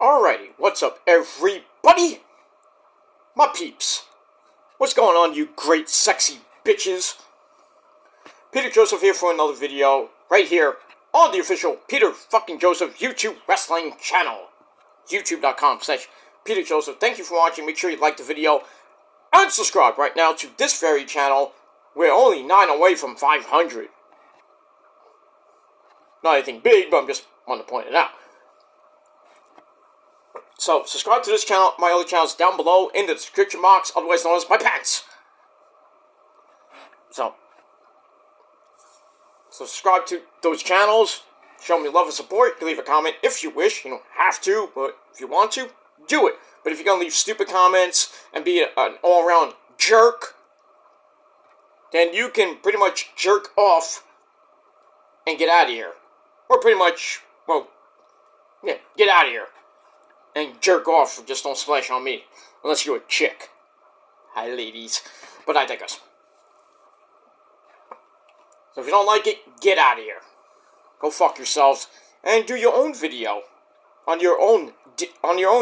Alrighty, what's up everybody? My peeps. What's going on, you great sexy bitches? Peter Joseph here for another video, right here on the official Peter fucking Joseph YouTube wrestling channel. YouTube.com/Peter Joseph. Thank you for watching. Make sure you like the video and subscribe right now to this very channel. We're only 9 away from 500. Not anything big, but I'm just wanting to point it out. So, subscribe to this channel, my other channels down below in the description box, otherwise known as my pants. So subscribe to those channels, show me love and support, you can leave a comment if you wish, you don't have to, but if you want to, do it. But if you're going to leave stupid comments and be an all-around jerk, then you can pretty much jerk off and get out of here. Or pretty much, well, yeah, get out of here. And jerk off, just don't splash on me. Unless you're a chick. Hi, ladies. But I digress. So if you don't like it, get out of here. Go fuck yourselves. And do your own video. On your own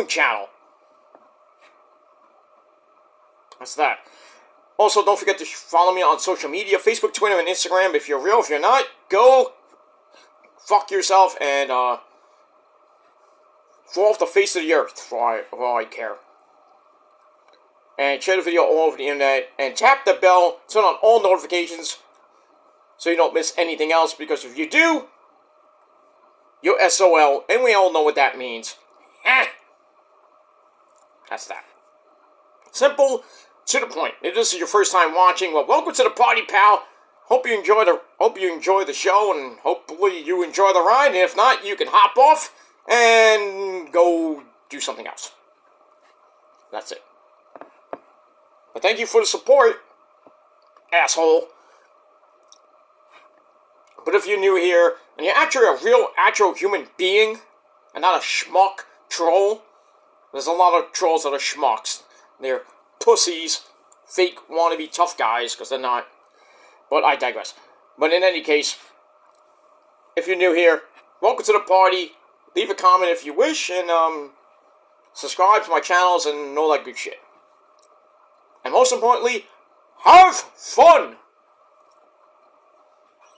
channel. That's that. Also, don't forget to follow me on social media. Facebook, Twitter, and Instagram. If you're real, if you're not, go fuck yourself and, fall off the face of the earth for all I care. And share the video all over the internet. And tap the bell, turn on all notifications so you don't miss anything else. Because if you do, you're SOL. And we all know what that means. That's that. Simple, to the point. If this is your first time watching, well, welcome to the party, pal. Hope you enjoy the show, and hopefully you enjoy the ride. And if not, you can hop off and go do something else. That's it. But thank you for the support, asshole. But if you're new here, and you're actually a real, actual human being, and not a schmuck troll, there's a lot of trolls that are schmucks. They're pussies, fake wannabe tough guys, because they're not. But I digress. But in any case, if you're new here, welcome to the party. Leave a comment if you wish, and subscribe to my channels and all that good shit. And most importantly, have fun!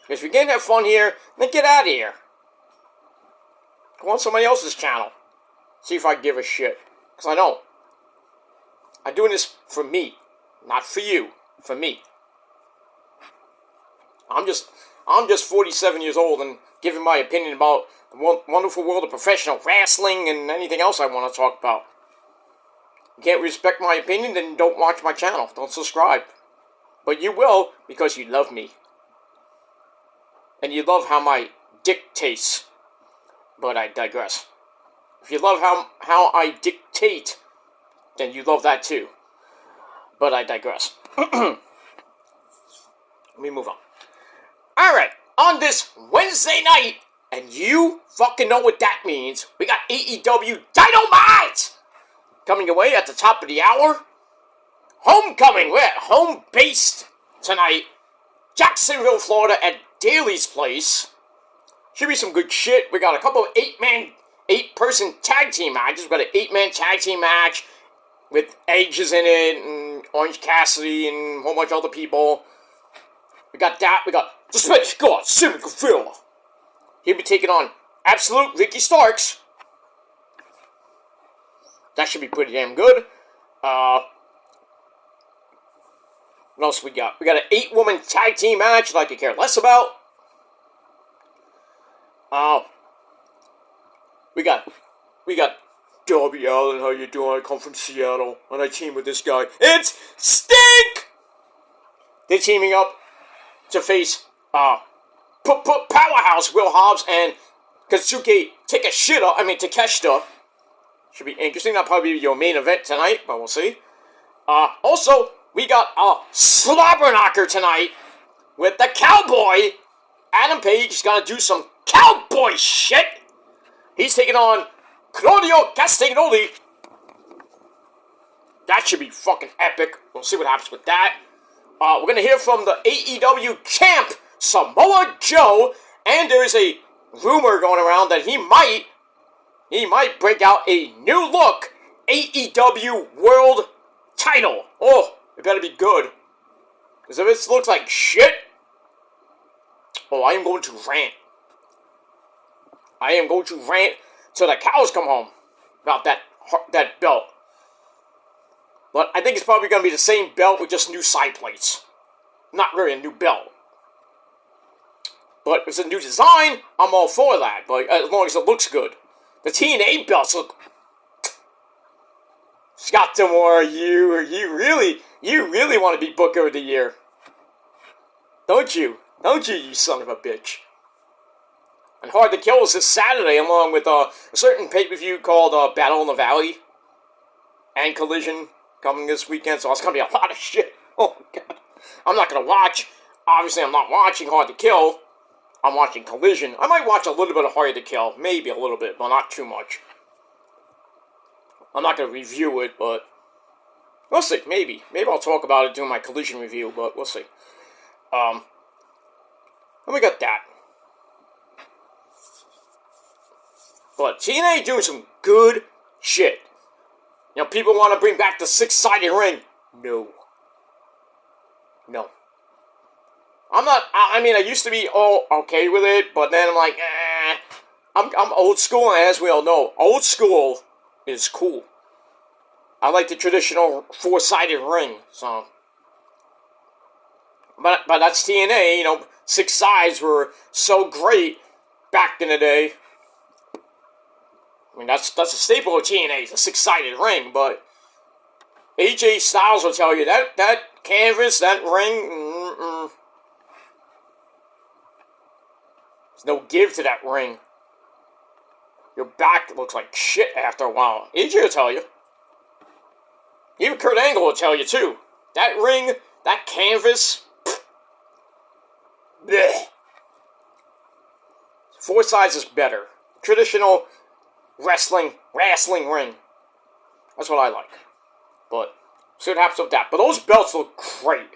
If you can't have fun here, then get out of here. Go on somebody else's channel. See if I give a shit. Because I don't. I'm doing this for me. Not for you. For me. I'm just 47 years old and giving my opinion about the wonderful world of professional wrestling and anything else I want to talk about. You can't respect my opinion, then don't watch my channel. Don't subscribe. But you will, because you love me. And you love how my dick tastes. But I digress. If you love how I dictate, then you love that too. But I digress. Let me move on. Alright, on this Wednesday night, and you fucking know what that means, we got AEW Dynamite coming away at the top of the hour. Homecoming, we're at home based tonight. Jacksonville, Florida at Daly's Place. Should be some good shit. We got a couple of 8-person tag team matches. We got an 8-man tag team match with Edges in it, and Orange Cassidy, and a whole bunch of other people. We got that. We got the Spanish God, Sammy Guevara. He'll be taking on Absolute Ricky Starks. That should be pretty damn good. What else we got? We got an 8-woman tag team match that I could care less about. We got Darby Allin, how you doing? I come from Seattle, and I team with this guy. It's Stink! They're teaming up to face, Powerhouse Will Hobbs and Kazuki Takeshita. Should be interesting. That'll probably be your main event tonight, but we'll see. Also, we got a slobber knocker tonight with the Cowboy. Adam Page is gonna do some cowboy shit. He's taking on Claudio Castagnoli. That should be fucking epic. We'll see what happens with that. We're gonna hear from the AEW champ, Samoa Joe, and there is a rumor going around that he might he might break out a new look AEW World title. Oh, it better be good. Because if it looks like shit, oh, I am going to rant. I am going to rant till the cows come home about that belt. But I think it's probably going to be the same belt with just new side plates. Not really a new belt. But if it's a new design, I'm all for that. But as long as it looks good. The TNA belts look... Scott D'Amore, you really want to be Booker of the Year. Don't you? Don't you, you son of a bitch. And Hard to Kill is this Saturday, along with a certain pay-per-view called Battle in the Valley. And Collision coming this weekend, so it's going to be a lot of shit. Oh, God. I'm not going to watch. Obviously, I'm not watching Hard to Kill. I'm watching Collision. I might watch a little bit of Hard to Kill. Maybe a little bit, but not too much. I'm not going to review it, but we'll see. Maybe. Maybe I'll talk about it during my Collision review, but we'll see. And we got that. But TNA doing some good shit. You know, people want to bring back the 6-sided ring. No. No. I'm not, I mean, I used to be all okay with it, but then I'm like, I'm old school, and as we all know, old school is cool. I like the traditional 4-sided ring, so. But that's TNA, you know, 6 sides were so great back in the day. I mean, that's a staple of TNA, it's a 6-sided ring, but AJ Styles will tell you that canvas, that ring, there's no give to that ring. Your back looks like shit after a while. AJ will tell you. Even Kurt Angle will tell you, too. That ring, that canvas, bleh. 4 sides is better. Traditional wrestling ring. That's what I like. But, see what happens with that. But those belts look great.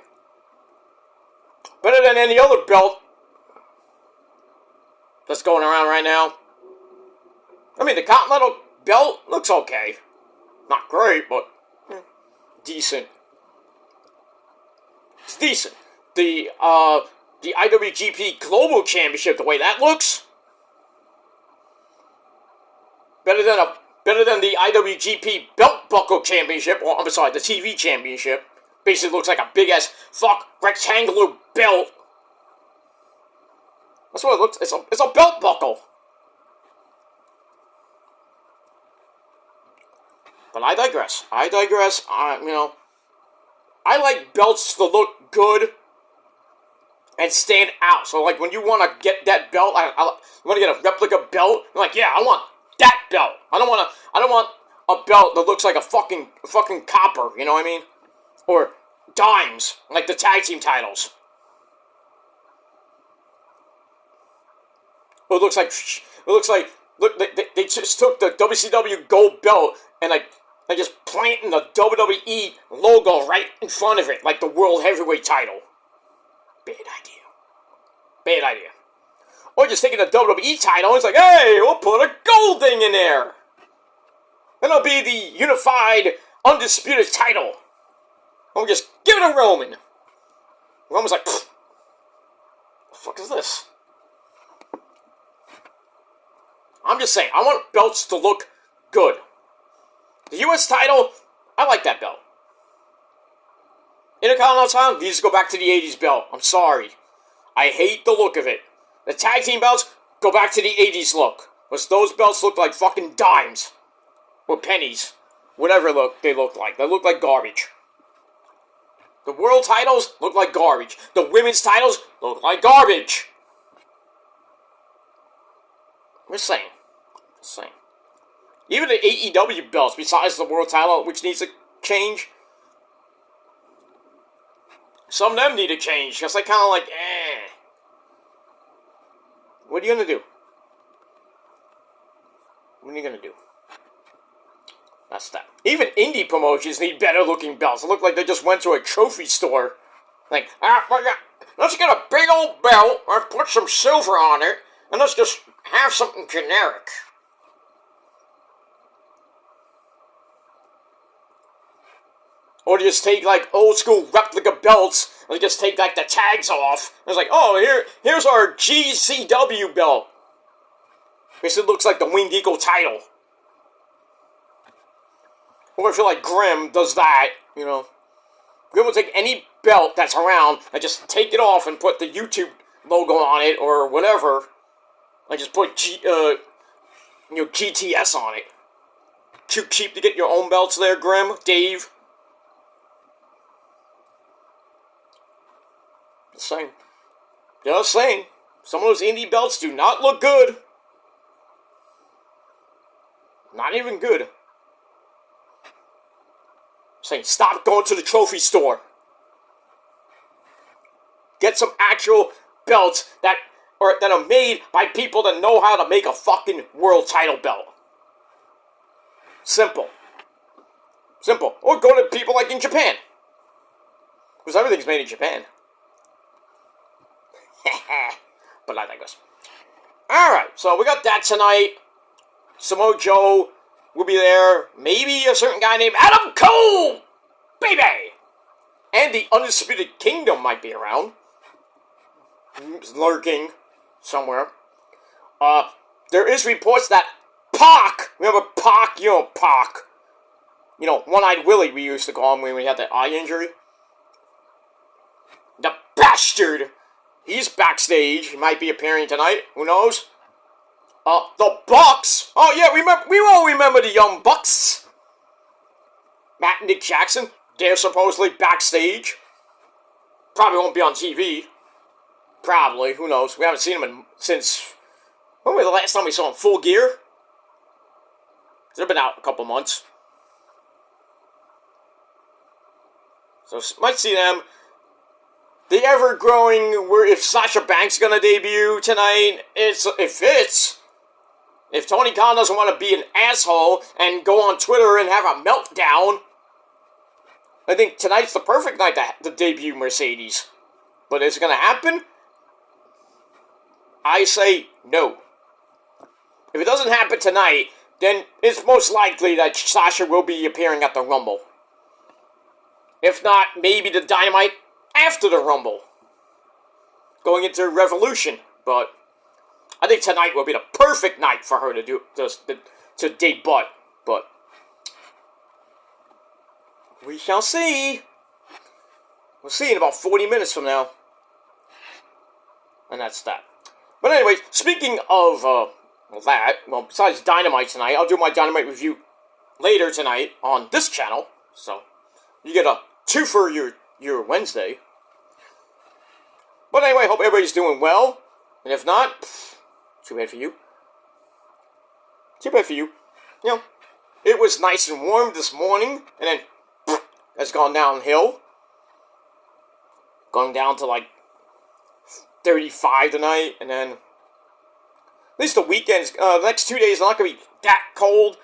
Better than any other belt that's going around right now. I mean, the Continental belt looks okay. Not great, but decent. It's decent. The IWGP Global Championship, the way that looks, better than the IWGP Belt Buckle Championship, or I'm sorry, the TV Championship. Basically looks like a big ass rectangular belt. That's what it looks. It's a belt buckle. But I digress. You know, I like belts to look good and stand out. So, like, when you want to get that belt, you want to get a replica belt. I'm like, yeah, I want that belt. I don't want a belt that looks like a fucking copper. You know what I mean? Or dimes, like the tag team titles. It looks like look, they just took the WCW gold belt and they just planting the WWE logo right in front of it, like the World Heavyweight title. Bad idea. Or just taking the WWE title and it's like, hey, we'll put a gold thing in there. And it'll be the unified, undisputed title. And we'll just give it to Roman. Roman's like, what the fuck is this? I'm just saying, I want belts to look good. The U.S. title, I like that belt. Intercontinental title needs to go back to the 80s belt. I'm sorry. I hate the look of it. The tag team belts, go back to the 80s look. Because those belts look like fucking dimes. Or pennies. Whatever they look like. They look like garbage. The world titles look like garbage. The women's titles look like garbage. Just saying. Even the AEW belts, besides the world title, which needs to change, some of them need to change, because they kind of like, What are you going to do? What are you going to do? That's that. Even indie promotions need better looking belts. They look like they just went to a trophy store. Like, let's get a big old belt, let's put some silver on it, and let's just have something generic. Or to just take, like, old school replica belts and just take, like, the tags off. And it's like, oh, here's our GCW belt. Because it looks like the Winged Eagle title. Or I feel like Grimm does that, you know. Grimm will take any belt that's around and just take it off and put the YouTube logo on it or whatever. And just put GTS on it. Too cheap to get your own belts there, Grimm, Dave. Just saying. Just saying. Some of those indie belts do not look good. Not even good. Saying stop going to the trophy store. Get some actual belts that are made by people that know how to make a fucking world title belt. Simple. Simple. Or go to people like in Japan. Because everything's made in Japan. But I digress. Alright, so we got that tonight. Samoa Joe will be there. Maybe a certain guy named Adam Cole! Baby! And the Undisputed Kingdom might be around. Lurking somewhere. There is reports that Pac, remember Pac? You know Pac. You know, One-Eyed Willie we used to call him when we had that eye injury. The bastard! He's backstage. He might be appearing tonight. Who knows? The Bucks. Oh yeah, we all remember the Young Bucks. Matt and Nick Jackson. They're supposedly backstage. Probably won't be on TV. Probably. Who knows? We haven't seen them since... When was the last time we saw them? Full Gear? They've been out a couple months. So might see them. The ever-growing, if Sasha Banks gonna debut tonight, it fits. If Tony Khan doesn't want to be an asshole and go on Twitter and have a meltdown, I think tonight's the perfect night to debut Mercedes. But is it gonna happen? I say no. If it doesn't happen tonight, then it's most likely that Sasha will be appearing at the Rumble. If not, maybe the Dynamite after the Rumble. Going into Revolution. But I think tonight will be the perfect night for her to debut. But we shall see. We'll see in about 40 minutes from now. And that's that. But anyways, speaking of besides Dynamite tonight, I'll do my Dynamite review later tonight on this channel. So you get a 2 for your Wednesday. But anyway, hope everybody's doing well. And if not, too bad for you. Too bad for you. You know, it was nice and warm this morning, and then it's gone downhill. Going down to like 35 tonight, and then at least the weekends, the next 2 days are not going to be that cold.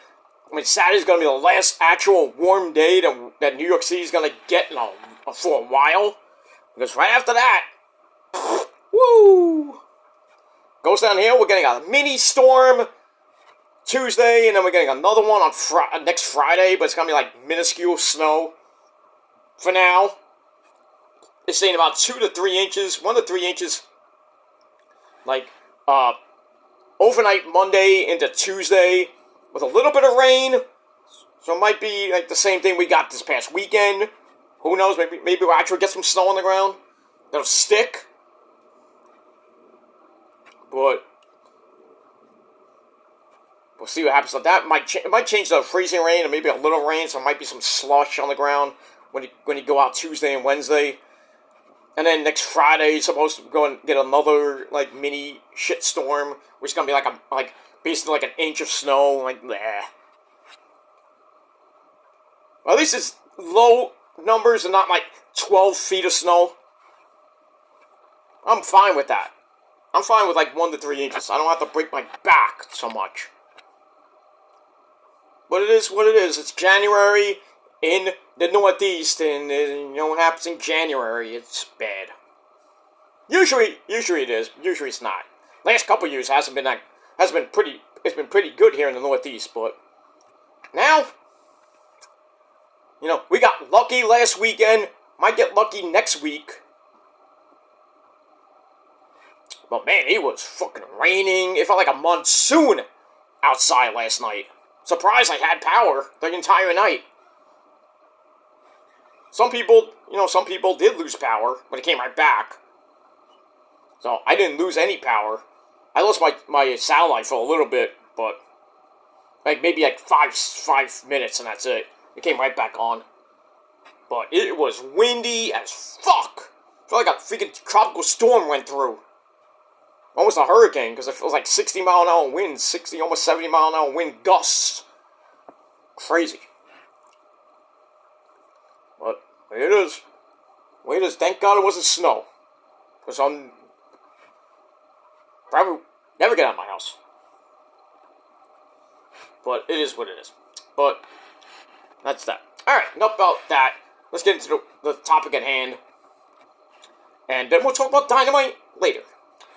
I mean, Saturday's going to be the last actual warm day that New York City's going to get for a while. Because right after that, woo! Goes downhill, we're getting a mini storm Tuesday, and then we're getting another one on next Friday, but it's going to be like minuscule snow for now. It's saying about 2 to 3 inches, 1 to 3 inches, like, overnight Monday into Tuesday, with a little bit of rain, so it might be like the same thing we got this past weekend. Who knows, maybe we'll actually get some snow on the ground that'll stick. But we'll see what happens. So that might change the freezing rain, or maybe a little rain, so there might be some slush on the ground when you go out Tuesday and Wednesday. And then next Friday, you're supposed to go and get another, like, mini shitstorm, which is going to be basically like an inch of snow, like, bleh. Well, at least it's low numbers and not, like, 12 feet of snow. I'm fine with that. I'm fine with, like, 1 to 3 inches. I don't have to break my back so much. But it is what it is. It's January in the Northeast, and you know what happens in January, it's bad. Usually it is. Usually it's not. Last couple years it's been pretty good here in the Northeast, but now You know, we got lucky last weekend. Might get lucky next week. But man, it was fucking raining. It felt like a monsoon outside last night. Surprised I had power the entire night. Some people did lose power, but it came right back. So I didn't lose any power. I lost my satellite for a little bit, but maybe 5 minutes and that's it. It came right back on. But it was windy as fuck. I felt like a freaking tropical storm went through. Almost a hurricane, because it feels like 60 mile an hour winds, 60, almost 70 mile an hour wind gusts. Crazy. But it is. It is. Thank God it wasn't snow. Because I'm probably never get out of my house. But it is what it is. But that's that. Alright, enough about that. Let's get into the topic at hand. And then we'll talk about Dynamite later.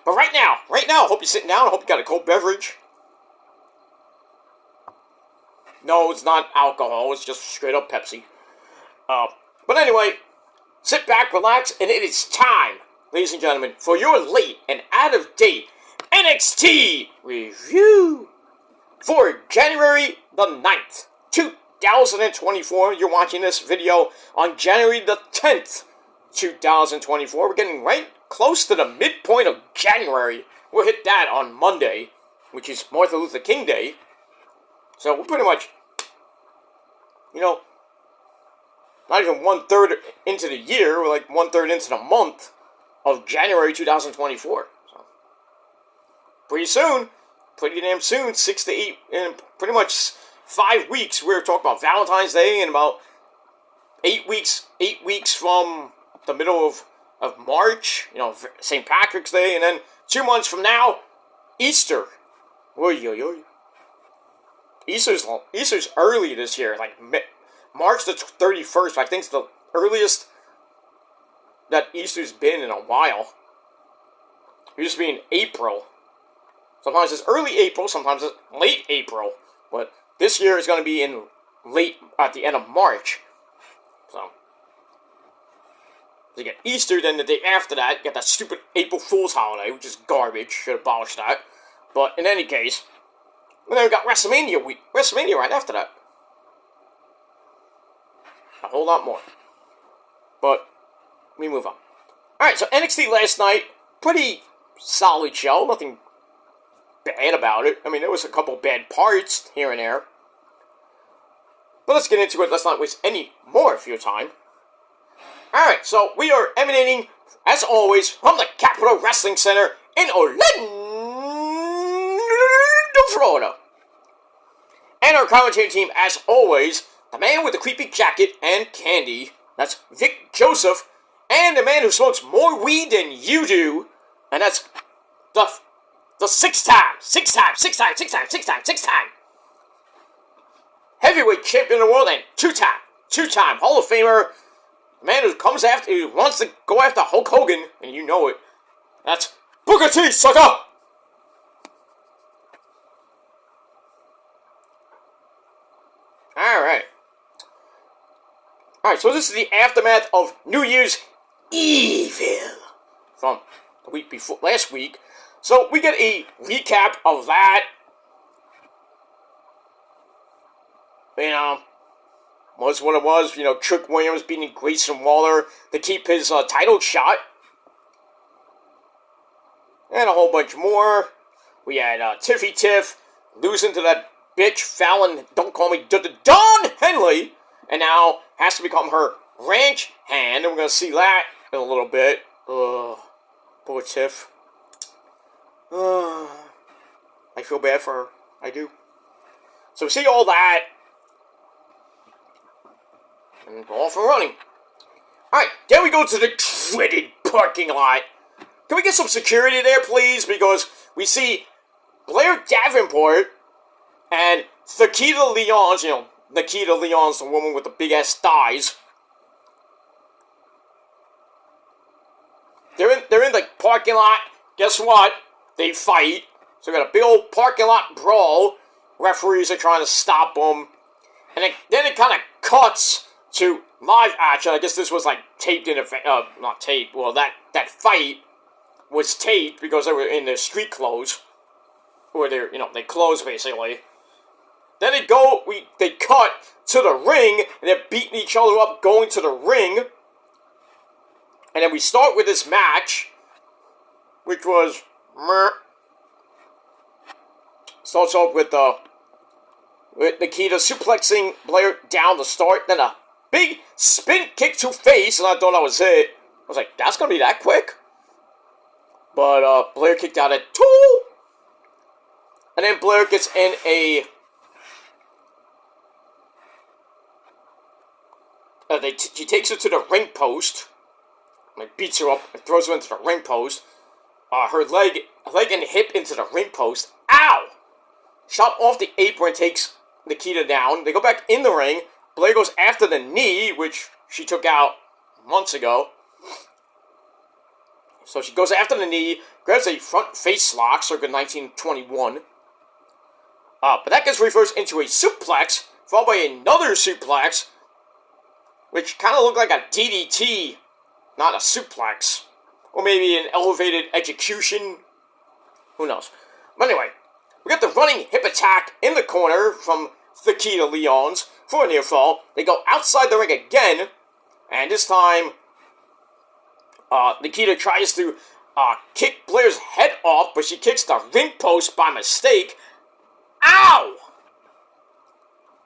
But right now, I hope you're sitting down. I hope you got a cold beverage. No, it's not alcohol. It's just straight up Pepsi. But anyway, sit back, relax, and it is time, ladies and gentlemen, for your late and out-of-date NXT review for January the 9th, 2024. You're watching this video on January the 10th, 2024. We're getting right close to the midpoint of January. We'll hit that on Monday, which is Martin Luther King Day. So we're pretty much, not even 1/3 into the year. We're like 1/3 into the month of January 2024. So pretty damn soon, 6 to 8, in pretty much 5 weeks. We're talking about Valentine's Day, and about 8 weeks from the middle of March, St. Patrick's Day, and then 2 months from now, Easter. Oy, oy, oy. Easter's early this year, like March the 31st. I think it's the earliest that Easter's been in a while. It used to be in April. Sometimes it's early April, sometimes it's late April. But this year is going to be in at the end of March. So you get Easter, then the day after that, you get that stupid April Fool's holiday, which is garbage. Should abolish that. But in any case, and then we got WrestleMania right after that. A whole lot more. But we move on. Alright, so NXT last night, pretty solid show. Nothing bad about it. I mean, there was a couple bad parts here and there. But let's get into it. Let's not waste any more of your time. Alright, so we are emanating, as always, from the Capitol Wrestling Center in Orlando, Florida. And our commentating team, as always, the man with the creepy jacket and candy, that's Vic Joseph, and the man who smokes more weed than you do, and that's the six-time heavyweight champion of the world and two-time Hall of Famer, the man who wants to go after Hulk Hogan, and you know it, that's Booker T, sucker! Alright, so this is the aftermath of New Year's Evil from the week before, last week. So we get a recap of that. Was what it was. Trick Williams beating Grayson Waller to keep his title shot. And a whole bunch more. We had Tiffy Tiff losing to that bitch Fallon, don't call me Dawn Henley. And now has to become her ranch hand. And we're going to see that in a little bit. Poor Tiff. I feel bad for her. I do. So we see all that. And go off and running. Alright, then we go to the dreaded parking lot. Can we get some security there, please? Because we see Blair Davenport and Nikita Lyons, Nikita Lyons, the woman with the big-ass thighs. They're in the parking lot. Guess what? They fight. So we got a big old parking lot brawl. Referees are trying to stop them. And then it kind of cuts to live action. I guess this was like taped in not taped. Well, that fight was taped because they were in their street clothes, or their they clothes basically. Then they cut to the ring, and they're beating each other up, going to the ring, and then we start with this match, which was starts off with Nikita suplexing Blair down the start, then a big spin kick to face, and I thought that was it. I was like, that's gonna be that quick? But Blair kicked out at 2, and then Blair gets in a she takes her to the ring post, like beats her up and throws her into the ring post. Her leg and hip into the ring post. Ow! Shot off the apron, takes Nikita down. They go back in the ring. Blair goes after the knee, which she took out months ago. So she goes after the knee, grabs a front face lock, circa 1921. But that gets reversed into a suplex, followed by another suplex, which kind of looked like a DDT, not a suplex. Or maybe an elevated execution. Who knows? But anyway, we got the running hip attack in the corner from Nikita Lyons for a near fall. They go outside the ring again, and this time, Nikita tries to kick Blair's head off, but she kicks the ring post by mistake. Ow!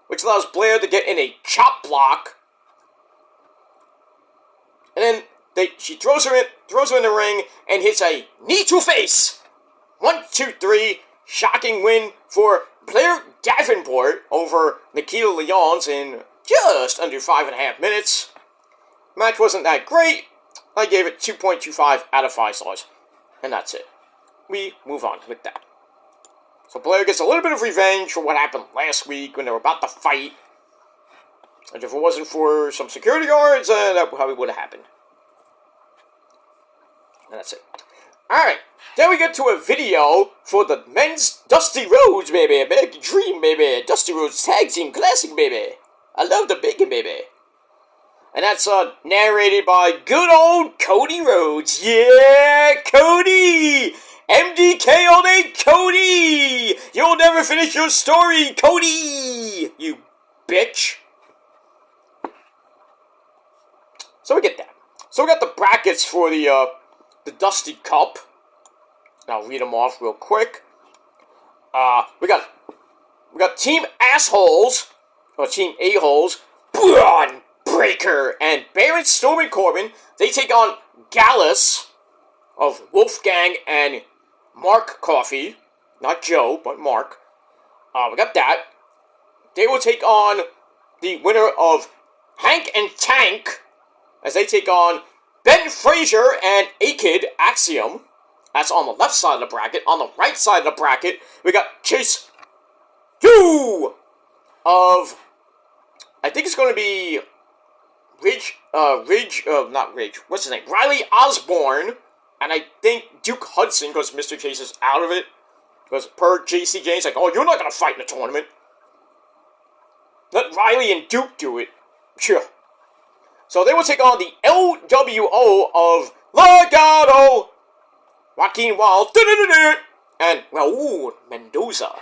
Which allows Blair to get in a chop block. And then she throws her in the ring and hits a knee to face. 1, 2, 3. Shocking win for Blair Davenport over Nikita Lyons in just under 5.5 minutes. Match wasn't that great. I gave it 2.25 out of 5 stars. And that's it. We move on with that. So Blair gets a little bit of revenge for what happened last week when they were about to fight. And if it wasn't for some security guards, that probably would have happened. And that's it. Alright, then we get to a video for the men's Dusty Rhodes, baby. American Dream, baby. Dusty Rhodes Tag Team Classic, baby. I love the bacon, baby. And that's narrated by good old Cody Rhodes. Yeah, Cody! MDK all day, Cody! You'll never finish your story, Cody! You bitch. So we get that. So we got the brackets for the Dusty Cup. I'll read them off real quick. We got Team Assholes, or Team A-Holes, Braun Breaker, and Baron Storm and Corbin. They take on Gallus of Wolfgang and Mark Coffey. Not Joe, but Mark. We got that. They will take on the winner of Hank and Tank, as they take on Ben Frazier and A-Kid Axiom. That's on the left side of the bracket. On the right side of the bracket, we got Chase U of, I think it's going to be what's his name? Riley Osborne. And I think Duke Hudson, because Mr. Chase is out of it. Because per JC James, like, oh, you're not going to fight in the tournament. Let Riley and Duke do it. Sure. So they will take on the LWO of Legado, Joaquin Wild, and Raul Mendoza.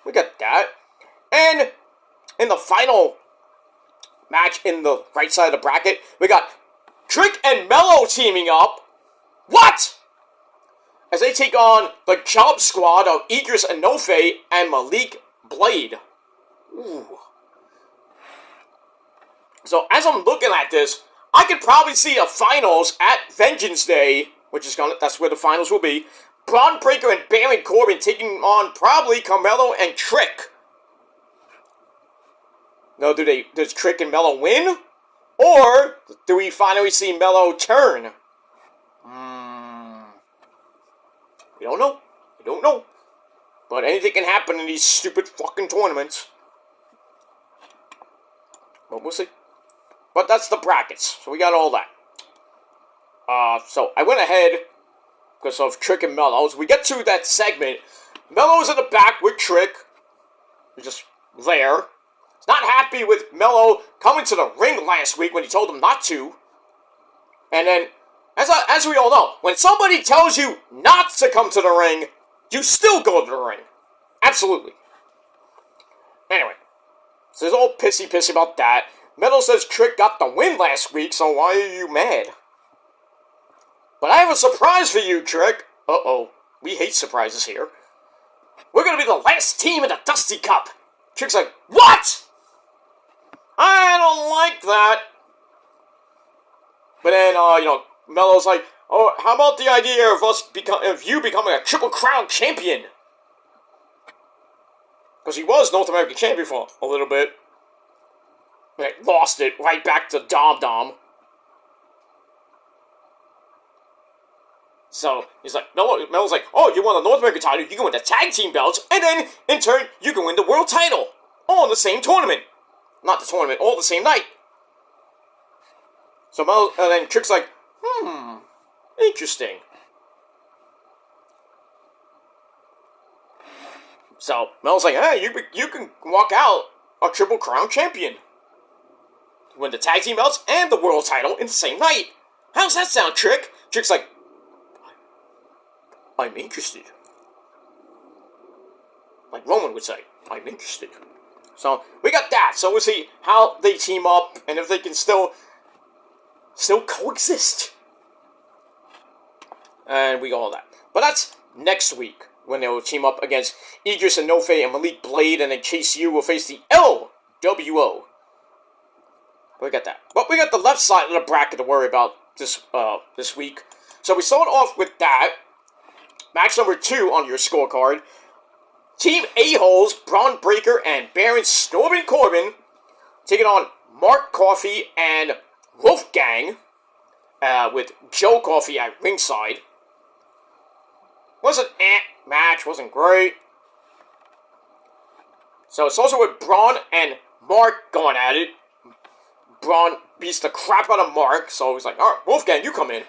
We got that. And in the final match in the right side of the bracket, we got Trick and Mello teaming up. What? As they take on the Job Squad of Idris Enofe and Malik Blade. Ooh. So as I'm looking at this, I could probably see a finals at Vengeance Day, that's where the finals will be. Braun Breaker and Baron Corbin taking on probably Carmelo and Trick. Now, does Trick and Mello win? Or do we finally see Mello turn? We don't know. We don't know. But anything can happen in these stupid fucking tournaments. But we'll see. But that's the brackets. So we got all that. So I went ahead because of Trick and Mello. So we get to that segment. Mello's in the back with Trick. He's just there. not happy with Mello coming to the ring last week when he told him not to. And then, as we all know, when somebody tells you not to come to the ring, you still go to the ring. Absolutely. Anyway, so he's all pissy about that. Metal says Trick got the win last week, so why are you mad? But I have a surprise for you, Trick. Uh-oh. We hate surprises here. We're gonna be the last team in the Dusty Cup. Trick's like, what? I don't like that. But then, Melo's like, oh, how about the idea of you becoming a Triple Crown champion? Because he was North American champion for a little bit. Lost it right back to Dom Dom. So, he's like, Melo's like, oh, you won the North American title, you can win the tag team belts, and then, in turn, you can win the world title. All in the same tournament. Not the tournament, all the same night. So Mel, and then Trick's like, interesting. So Mel's like, hey, you can walk out a Triple Crown champion. Win the tag team belts and the world title in the same night. How's that sound, Trick? Trick's like, I'm interested. Like Roman would say, I'm interested. So, we got that. So, we'll see how they team up and if they can still coexist. And we got all that. But that's next week when they will team up against Idris and Nofe and Malik Blade, and then Chase U will face the LWO. We got that. But we got the left side of the bracket to worry about this week. So, we start off with that. Match number 2 on your scorecard. Team A-Holes, Braun Breaker, and Baron Corbin Corbin taking on Mark Coffey and Wolfgang with Joe Coffey at ringside. Was an match, wasn't great. So it's also with Braun and Mark going at it. Braun beats the crap out of Mark, so he's like, alright, Wolfgang, you come in.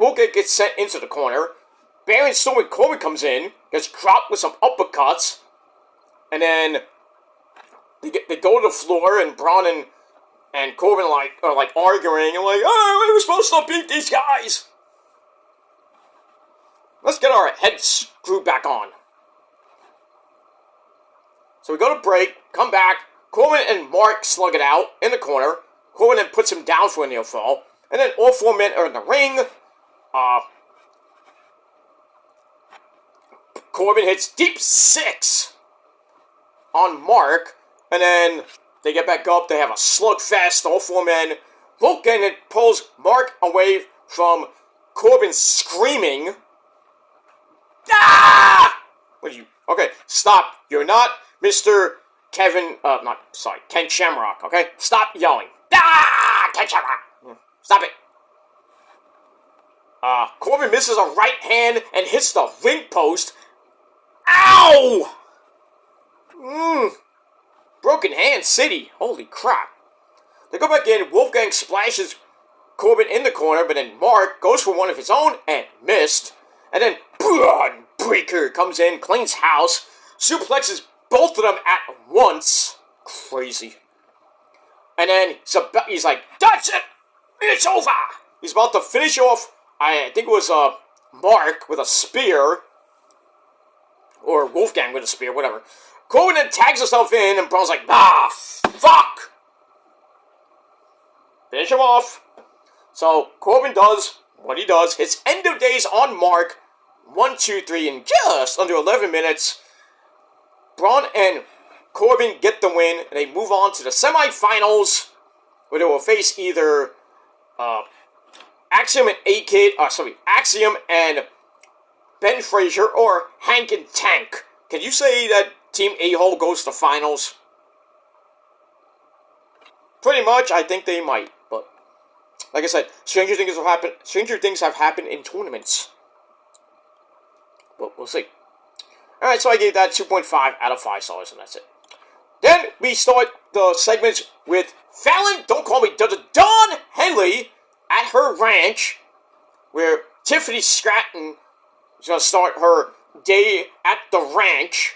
Wolfgang gets sent into the corner. Baron Corbin comes in, gets dropped with some uppercuts, and then they go to the floor, and Braun and Corbin are arguing, and like, oh, we were supposed to beat these guys. Let's get our heads screwed back on. So we go to break, come back, Corbin and Mark slug it out in the corner. Corbin then puts him down for a near fall, and then all 4 men are in the ring. Corbin hits deep 6 on Mark, and then they get back up. They have a slugfest, all 4 men. Wolfgang then pulls Mark away from Corbin screaming. Ah! What are you? Okay, stop. You're not Mr. Ken Shamrock, okay? Stop yelling. Ah! Ken Shamrock. Stop it. Corbin misses a right hand and hits the ring post. Ow! Broken hand city. Holy crap. They go back in. Wolfgang splashes Corbin in the corner, but then Mark goes for one of his own and missed. And then Braun Breaker comes in, cleans house, suplexes both of them at once. Crazy. And then he's like, that's it! It's over! He's about to finish off, I think it was Mark with a spear. Or Wolfgang with a spear, whatever. Corbin then tags himself in, and Braun's like, fuck! Finish him off. So, Corbin does what he does. Hits End of Days on Mark. 1, 2, 3 in just under 11 minutes. Braun and Corbin get the win, and they move on to the semifinals, where they will face either Axiom and Axiom and Ben Frazier, or Hank and Tank. Can you say that Team A-Hole goes to finals? Pretty much, I think they might, but like I said, stranger things have happened in tournaments. But we'll see. Alright, so I gave that 2.5 out of 5 stars, and that's it. Then we start the segments with Fallon, don't call me Dawn Henley, at her ranch, where Tiffany Stratton is going to start her day at the ranch.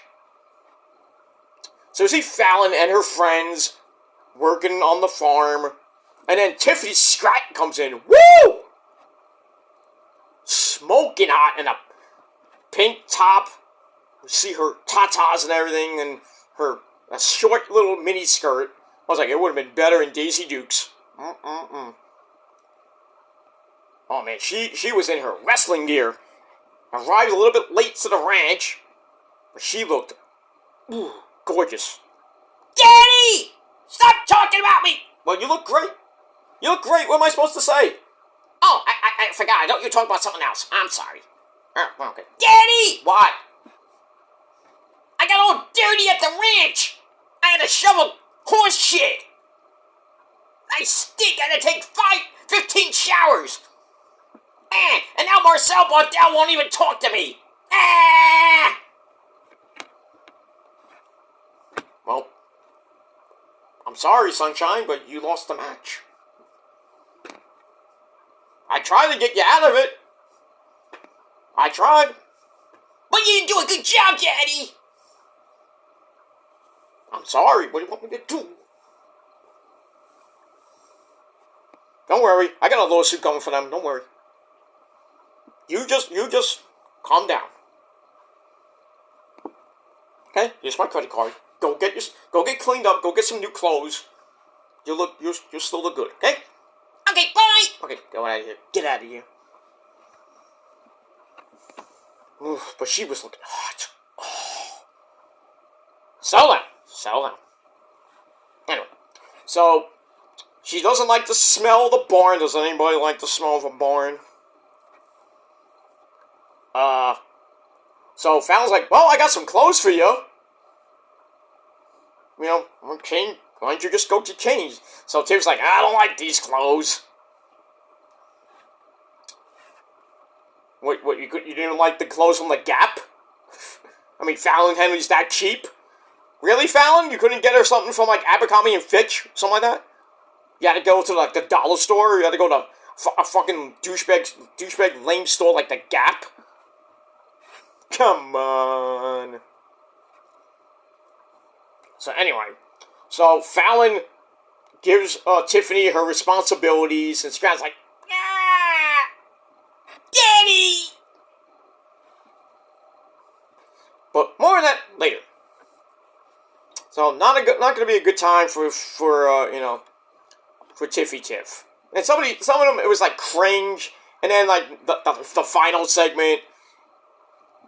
So you see Fallon and her friends working on the farm. And then Tiffany Stratton comes in. Woo! Smoking hot in a pink top. You see her tatas and everything, and a short little mini skirt. I was like, it would have been better in Daisy Dukes. Oh man, she was in her wrestling gear. Arrived a little bit late to the ranch, but she looked gorgeous. Daddy! Stop talking about me! Well, you look great. You look great. What am I supposed to say? Oh, I forgot. I thought you were talking about something else. I'm sorry. Oh, okay. Daddy! What? I got all dirty at the ranch. I had to shovel horse shit. I stink. I had to take 15 showers. And now Marcel Bartel won't even talk to me. Well, I'm sorry, Sunshine, but you lost the match. I tried to get you out of it. I tried. But you didn't do a good job, Daddy. I'm sorry. What do you want me to do? Don't worry. I got a lawsuit going for them. Don't worry. You just calm down. Okay? Here's my credit card. Go get cleaned up. Go get some new clothes. You still look good. Okay? Okay, bye. Okay, go out of here. Get out of here. Oof, but she was looking hot. Oh. So then. Anyway, so she doesn't like to smell the barn. Does anybody like the smell of a barn? So Fallon's like, well, I got some clothes for you. You know, okay, why don't you just go to change? So Tim's like, I don't like these clothes. What, you didn't like the clothes from the Gap? I mean, Fallon Henry's that cheap? Really, Fallon? You couldn't get her something from, like, Abercrombie and Fitch? Something like that? You had to go to, like, the dollar store? You had to go to a fucking douchebag lame store like the Gap? Come on. So anyway, Fallon gives Tiffany her responsibilities, and Stratton's like, Daddy! But more on that later. So not going to be a good time for Tiffy Tiff. And some of them it was like cringe, and then like the final segment,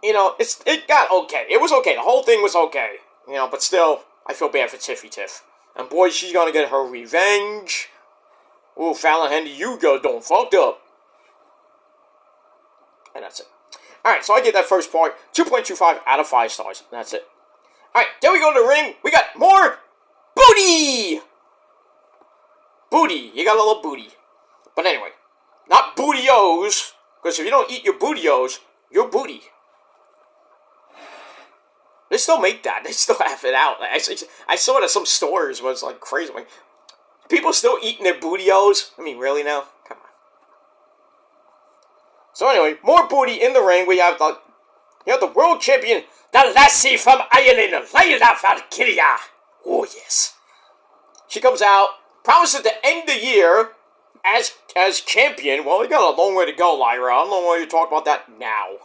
it got okay. It was okay. The whole thing was okay, but still I feel bad for Tiffy Tiff. And boy, she's gonna get her revenge. Ooh, Fallon Henry, you go done fucked up. And that's it. Alright, so I get that first part. 2.25 out of 5 stars. And that's it. Alright, then we go to the ring. We got more booty! Booty. You got a little booty. But anyway, not booty-os. Because if you don't eat your booty-os, you're booty. They still make that. They still have it out. I saw it at some stores where it's like crazy. Like, people still eating their booty-os? I mean, really now? Come on. So anyway, more booty in the ring. We have the world champion, the lassie from Ireland, Layla Valkyria. Oh yes. She comes out, promises to end the year as champion. Well, you got a long way to go, Lyra. I don't know why you talk about that now.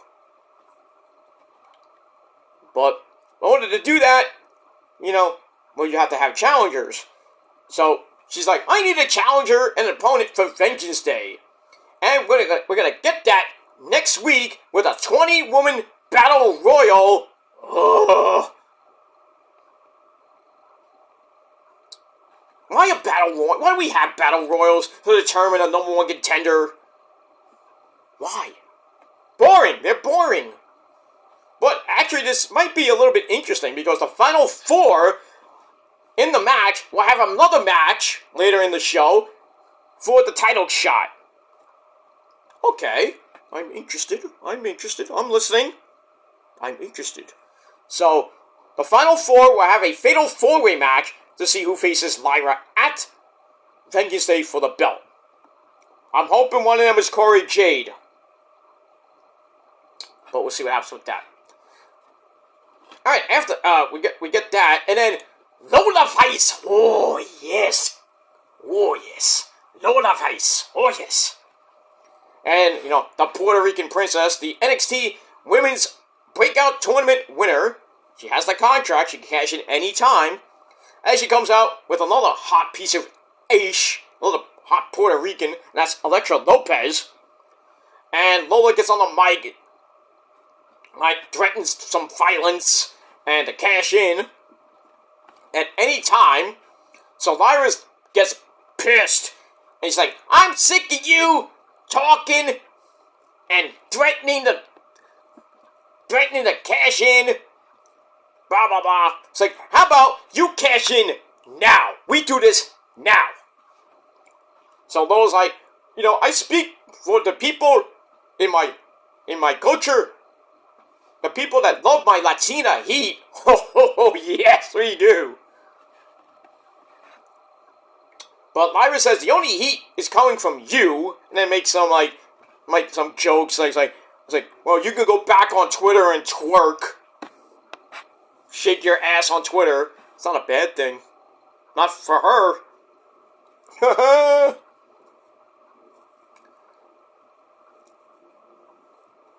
But in order to do that, you have to have challengers. So she's like, I need a challenger and an opponent for Vengeance Day. And we're gonna get that next week with a 20-woman battle royal. Ugh. Why a battle royal? Why do we have battle royals to determine a number 1 contender? Why? Boring. They're boring. But actually, this might be a little bit interesting because the final 4 in the match will have another match later in the show for the title shot. Okay, I'm interested. I'm listening. I'm interested. So, the final 4 will have a fatal 4-way match to see who faces Lyra at Vengeance Day for the belt. I'm hoping one of them is Corey Jade. But we'll see what happens with that. Alright, after we get that, and then Lola Vice. Oh, yes. Oh, yes. Lola Vice. Oh, yes. And, the Puerto Rican princess, the NXT Women's Breakout Tournament winner. She has the contract. She can cash in any time. And she comes out with another hot piece of ish, another hot Puerto Rican, and that's Elektra Lopez. And Lola gets on the mic, threatens some violence and to cash in at any time. So Lyra gets pissed, and he's like, I'm sick of you talking and threatening to cash in. Blah, blah, blah. It's like, how about you cash in now? We do this now. So Lola's like, I speak for the people in my culture. The people that love my Latina heat. Oh, yes, we do. But Lyra says the only heat is coming from you, and then makes some some jokes. It's like, well, you can go back on Twitter and twerk. Shake your ass on Twitter. It's not a bad thing. Not for her.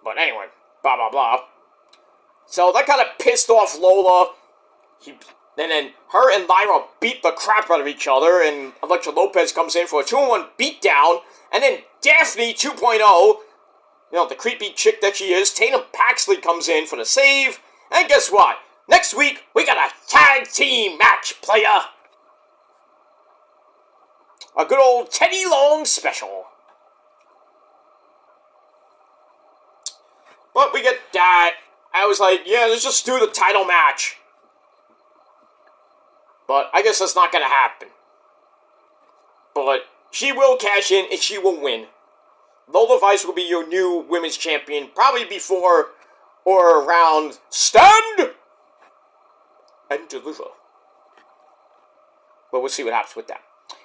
But anyway, blah, blah, blah. So that kind of pissed off Lola. And then her and Lyra beat the crap out of each other, and Elektra Lopez comes in for a 2-on-1 beatdown, and then Daphne 2.0, the creepy chick that she is, Tatum Paxley comes in for the save, and guess what? Next week, we got a tag team match, playa. A good old Teddy Long special. But we get that. I was like, yeah, let's just do the title match. But I guess that's not going to happen. But she will cash in and she will win. Lola Vice will be your new women's champion, probably before or around Stand and Deliver. But we'll see what happens with that.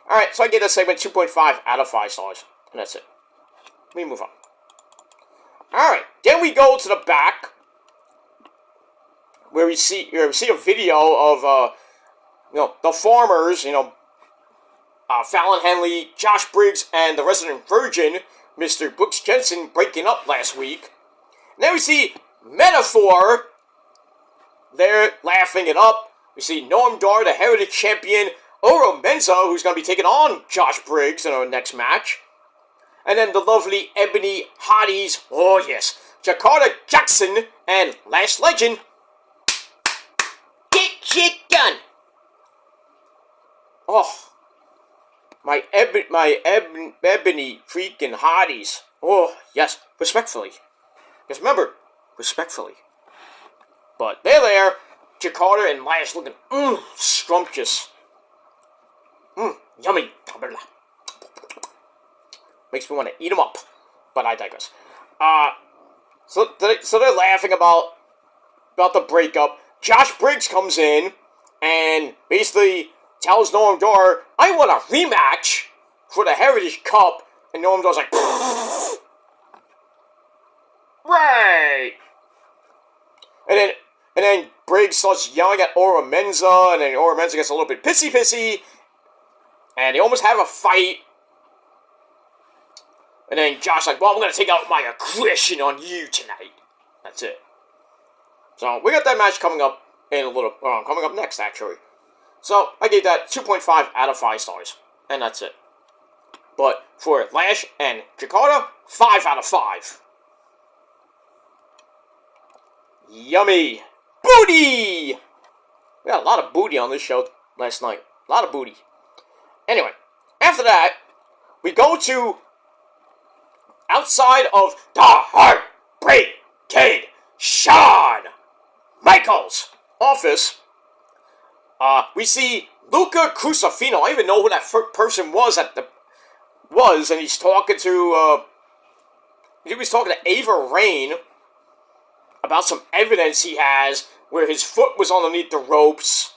Alright, so I gave that segment 2.5 out of 5 stars. And that's it. Let me move on. Alright, then we go to the back, where we see a video of, the Farmers, Fallon Henley, Josh Briggs, and the Resident Virgin, Mr. Brooks Jensen, breaking up last week. And then we see Metaphor. They're laughing it up. We see Noam Dar, the Heritage Champion, Oro Menza, who's going to be taking on Josh Briggs in our next match. And then the lovely Ebony Hotties, oh yes, Jakarta Jackson and Lash Legend. Get shit done. Oh, my Ebony freaking Hotties. Oh, yes, respectfully. Just remember, respectfully. But they're there, Jakarta and Lash looking, scrumptious. Yummy. Makes me want to eat them up. But I digress. So they're laughing about the breakup. Josh Briggs comes in and basically tells Noam Dar, I want a rematch for the Heritage Cup. And Noam Dar's like, right. And then Briggs starts yelling at Oro Menza, and then Oro Menza gets a little bit pissy. And they almost have a fight. And then Josh's like, well, I'm going to take out my aggression on you tonight. That's it. So, we got that match coming up in a little, coming up next, actually. So, I gave that 2.5 out of 5 stars. And that's it. But for Lash and Jakarta, 5 out of 5. Yummy. Booty! We had a lot of booty on this show last night. A lot of booty. Anyway, after that, we go to outside of the Heartbreak Kid, Shawn Michaels' office. We see Luca Crucifino. I don't even know who that person was and he's talking to he was talking to Ava Raine about some evidence he has where his foot was underneath the ropes,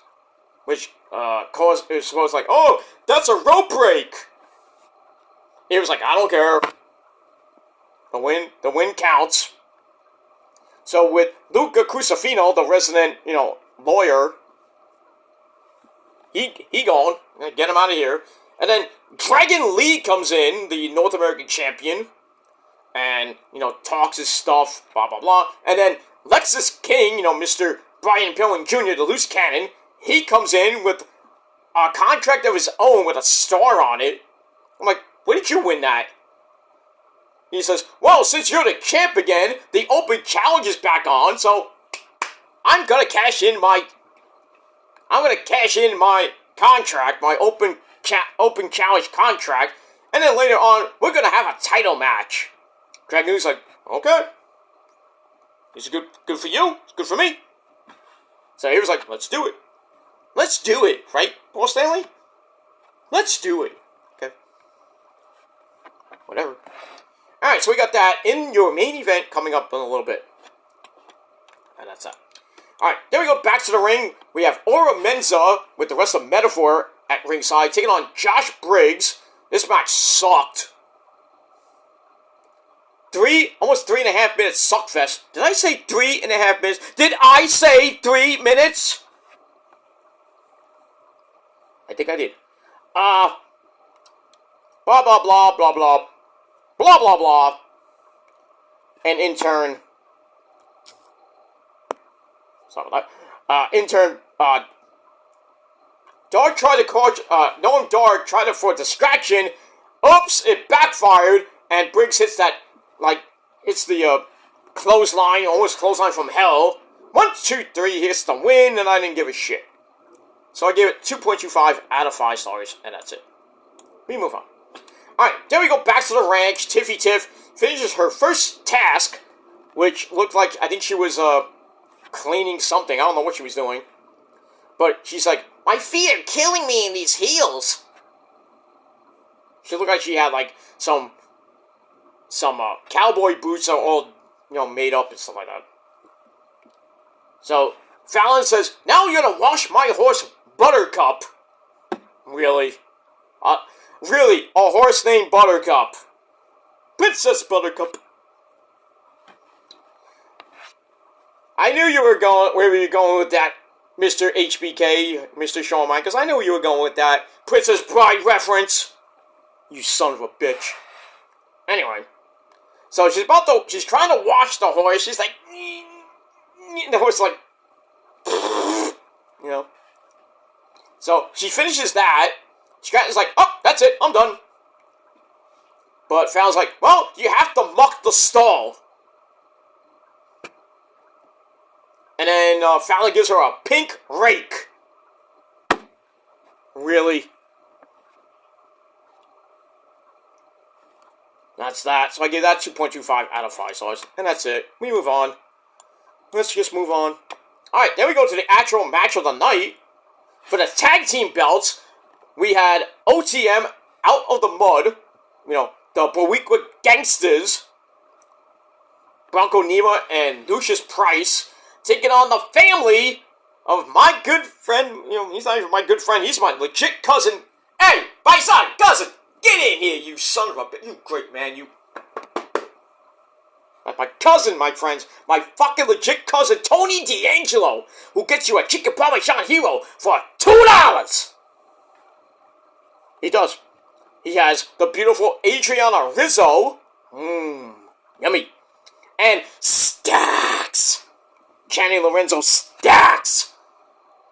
which it was like, oh, that's a rope break. He was like, I don't care. The win counts. So with Luca Crucifino, the resident, lawyer, He gone. Get him out of here. And then Dragon Lee comes in, the North American champion, and, talks his stuff, blah, blah, blah. And then Lexis King, Mr. Brian Pillman Jr., the loose cannon, he comes in with a contract of his own with a star on it. I'm like, where did you win that? He says, well, since you're the champ again, the Open Challenge is back on, so I'm gonna cash in my contract, my Open Challenge contract, and then later on, we're gonna have a title match. Dragon Lee's like, okay. This is good for you, it's good for me. So he was like, let's do it. Let's do it, right, Paul Stanley? Let's do it. Okay. Whatever. Alright, so we got that in your main event coming up in a little bit. And that's that. Alright, then we go back to the ring. We have Ora Menza with the rest of Metaphor at ringside, taking on Josh Briggs. This match sucked. Almost 3.5 minutes suckfest. Did I say 3.5 minutes? Did I say 3 minutes? I think I did. Blah, blah, blah, blah, blah. Blah, blah, blah. And intern. Sorry about that. Intern, Dark tried to cause, Noam Dar tried it for a distraction. Oops, it backfired. And Briggs hits that, hits the, clothesline, almost clothesline from hell. 1, 2, 3, hits the win, and I didn't give a shit. So I gave it 2.25 out of 5 stars, and that's it. We move on. Alright, then we go back to the ranch. Tiffy Tiff finishes her first task, which looked like, I think she was, cleaning something. I don't know what she was doing. But she's like, my feet are killing me in these heels. She looked like she had, some cowboy boots that are all, made up and stuff like that. So, Fallon says, now you're gonna wash my horse, Buttercup. Really? Really? A horse named Buttercup. Princess Buttercup. I knew you were going, where you were going with that, Mr. HBK, Mr. Shawn Michaels. I knew you were going with that Princess Bride reference. You son of a bitch. Anyway. So she's trying to wash the horse. She's like, the horse like, So she finishes that. Stratton's like, oh, that's it, I'm done. But Fallon's like, well, you have to muck the stall. And then Fallon gives her a pink rake. Really? That's that. So I give that 2.25 out of 5 stars. And that's it. We move on. Let's just move on. Alright, then we go to the actual match of the night. For the tag team belts, we had OTM out of the mud. The Boricua Gangsters. Bronco Nima and Lucius Price taking on the family of my good friend. He's not even my good friend. He's my legit cousin. Hey, my son, cousin, get in here, you son of a bitch. You great man, you. My cousin, my friends. My fucking legit cousin, Tony D'Angelo, who gets you a chicken parmesan hero for $2. He does. He has the beautiful Adriana Rizzo. Yummy. And Stacks. Kenny Lorenzo Stacks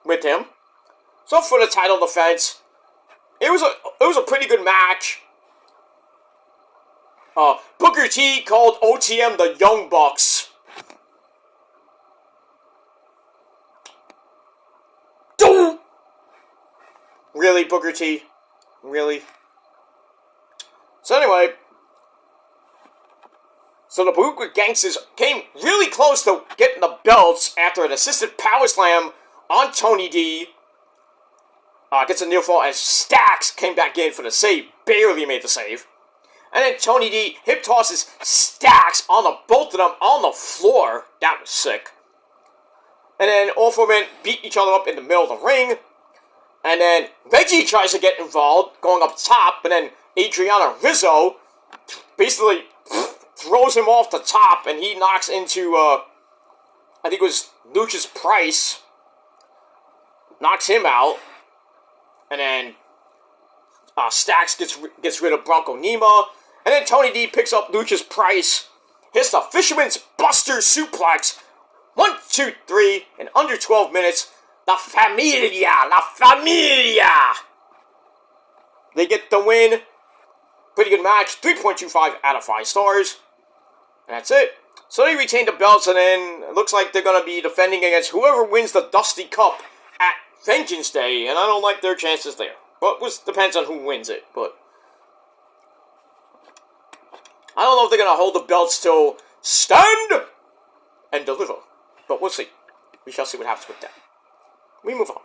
with him. So for the title defense, it was a pretty good match. Booker T called OTM the Young Bucks. Really, Booker T? Really? So anyway, so the Boricua Gangsters came really close to getting the belts after an assisted power slam on Tony D. Gets a near fall as Stacks came back in for the save. Barely made the save. And then Tony D hip tosses Stacks on both of them on the floor. That was sick. And then all four men beat each other up in the middle of the ring. And then Reggie tries to get involved, going up top. But then Adriana Rizzo basically throws him off the top. And he knocks into, I think it was Lucius Price. Knocks him out. And then Stacks gets rid of Bronco Nima. And then Tony D picks up Lucius Price. Hits the Fisherman's Buster Suplex. 1, 2, 3 in under 12 minutes. La Familia. They get the win. Pretty good match. 3.25 out of 5 stars. And that's it. So they retain the belts, and then it looks like they're going to be defending against whoever wins the Dusty Cup at Vengeance Day. And I don't like their chances there. But it depends on who wins it. But I don't know if they're going to hold the belts till Stand and Deliver. But we'll see. We shall see what happens with that. We move on.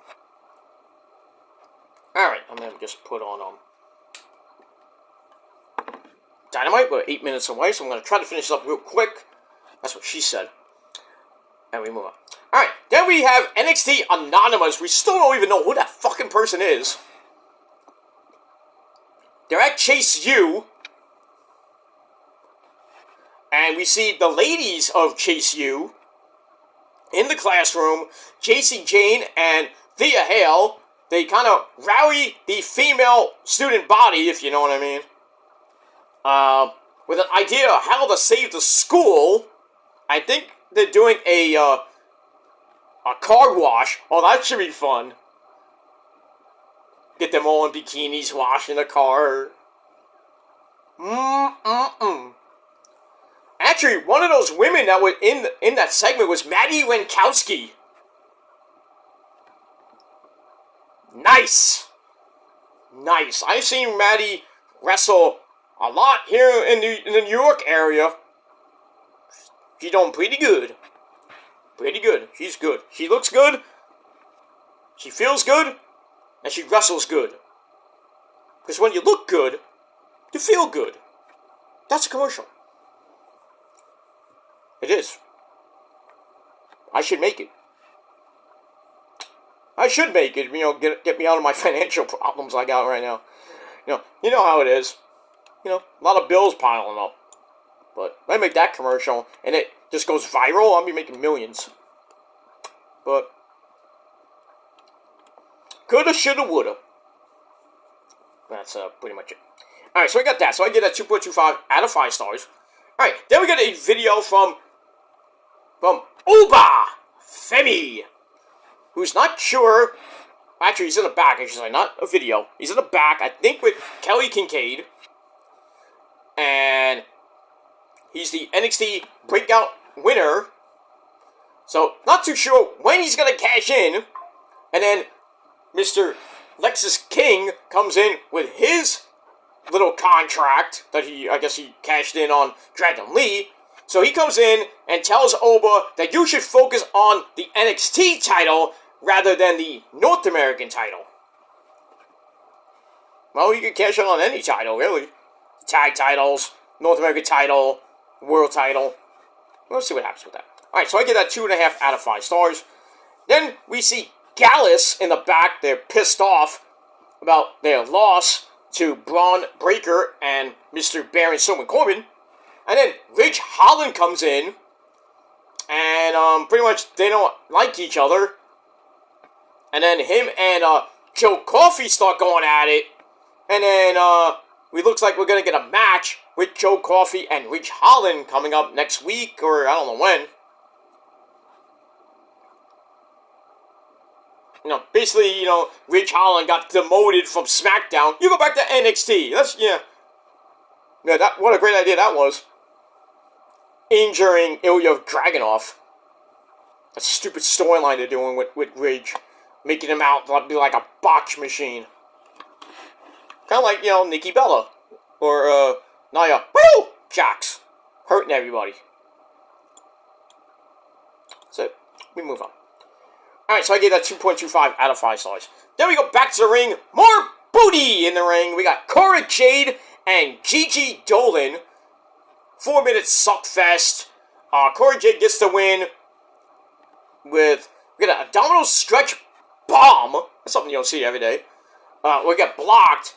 Alright, I'm going to just put on Dynamite. We're 8 minutes away, so I'm going to try to finish up real quick. That's what she said. And we move on. Alright, then we have NXT Anonymous. We still don't even know who that fucking person is. They're at Chase U. And we see the ladies of Chase U in the classroom. JC Jane and Thea Hale. They kind of rally the female student body, if you know what I mean. With an idea of how to save the school. I think they're doing a car wash. Oh, that should be fun. Get them all in bikinis washing the car. Actually, one of those women that was in that segment was Maddie Lenkowski. Nice. Nice. I've seen Maddie wrestle a lot here in the New York area. She's doing pretty good. Pretty good. She's good. She looks good. She feels good. And she wrestles good. Because when you look good, you feel good. That's a commercial. It is. I should make it. I should make it, get me out of my financial problems I got right now. You know how it is. A lot of bills piling up. But if I make that commercial and it just goes viral, I'll be making millions. But coulda, shoulda, woulda. That's pretty much it. Alright, so I got that. So I get that 2.25 out of 5 stars. Alright, then we got a video from Uba Femi, who's not sure. Actually, he's in the back. I should say, not a video. He's in the back, I think, with Kelly Kincaid. And he's the NXT Breakout winner. So, not too sure when he's going to cash in. And then Mr. Lexus King comes in with his little contract that I guess he cashed in on Dragon Lee. So he comes in and tells Oba that you should focus on the NXT title rather than the North American title. Well, you can cash in on any title, really. Tag titles, North American title, World title. Let's see what happens with that. Alright, so I get that 2.5 out of 5 stars. Then we see Gallus in the back. They're pissed off about their loss to Braun Breaker and Mr. Baron Strowman Corbin. And then Ridge Holland comes in. And pretty much they don't like each other. And then him and Joe Coffey start going at it. And then it looks like we're going to get a match with Joe Coffey and Ridge Holland coming up next week. Or I don't know when. Basically, Ridge Holland got demoted from SmackDown. You go back to NXT. Yeah, what a great idea that was. Injuring Ilya Dragunov. A stupid storyline they're doing with Ridge. Making him out to be like a botch machine. Kind of like, Nikki Bella. Or, Nia Jax. Hurting everybody. So, we move on. Alright, so I gave that 2.25 out of 5 stars. Then we go back to the ring. More booty in the ring. We got Cora Jade and Gigi Dolan. 4-minute suckfest. Cora Jade gets the win with, we got an abdominal stretch bomb. That's something you don't see every day. We get blocked.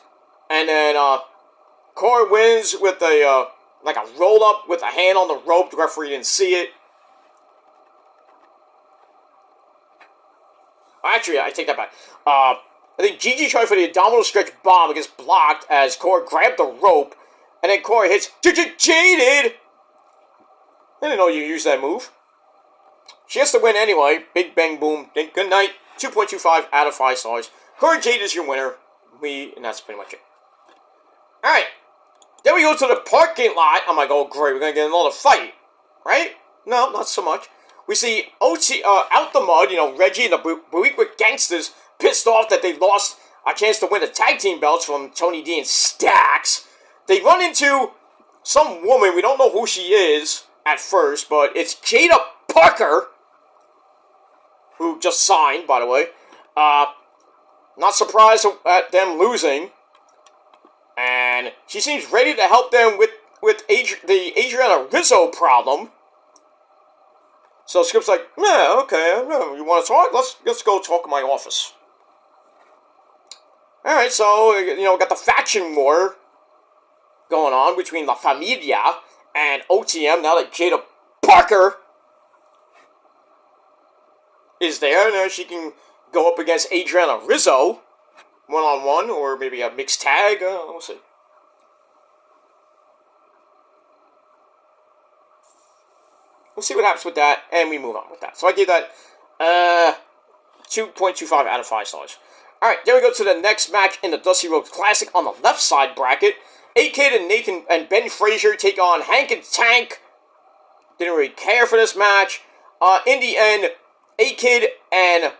And then Cora wins with a roll up with a hand on the rope. The referee didn't see it. Actually, I take that back. I think Gigi tried for the abdominal stretch bomb. It gets blocked as Cora grabbed the rope. And then Cora hits Jaded. I didn't know you used that move. She has to win anyway. Big bang boom. Good night. 2.25 out of 5 stars. Cora Jade is your winner. And that's pretty much it. Alright. Then we go to the parking lot. I'm like, oh great, we're gonna get another fight. Right? No, not so much. We see OT out the mud, Reggie and the Buickwick Gangsters pissed off that they lost a chance to win the tag team belts from Tony D and Stax. They run into some woman, we don't know who she is at first, but it's Jada Parker, who just signed, by the way. Not surprised at them losing. And she seems ready to help them with the Adriana Rizzo problem. So Skip's like, yeah, okay, you want to talk? Let's go talk in my office. Alright, so, got the faction war going on between La Familia and OTM now that Jada Parker is there. Now she can go up against Adriana Rizzo one-on-one, or maybe a mixed tag. We'll see. We'll see what happens with that, and we move on with that. So I gave that 2.25 out of 5 stars. Alright, then we go to the next match in the Dusty Rhodes Classic on the left side bracket. A-Kid and Nathan and Ben Frazier take on Hank and Tank. Didn't really care for this match. In the end, A-Kid and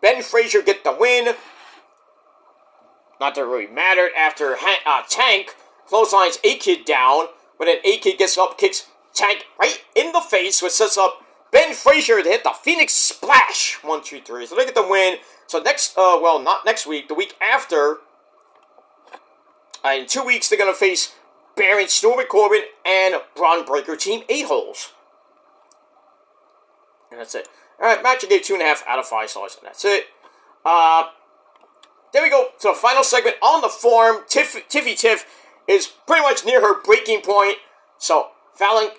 Ben Frazier get the win. Not that it really mattered after Tank clotheslines A-Kid down, but then A-Kid gets up, kicks Tank right in the face, which sets up Ben Frazier to hit the Phoenix Splash. 1, 2, 3. So they get the win. So next, not next week, the week after, in 2 weeks, they're going to face Baron Stewart Corbin and Braun Breaker, Team 8-Holes. And that's it. Alright, match I gave 2.5 out of 5 stars, and that's it. Then we go to the final segment on the forum. Tiffy Tiff is pretty much near her breaking point. So Fallon,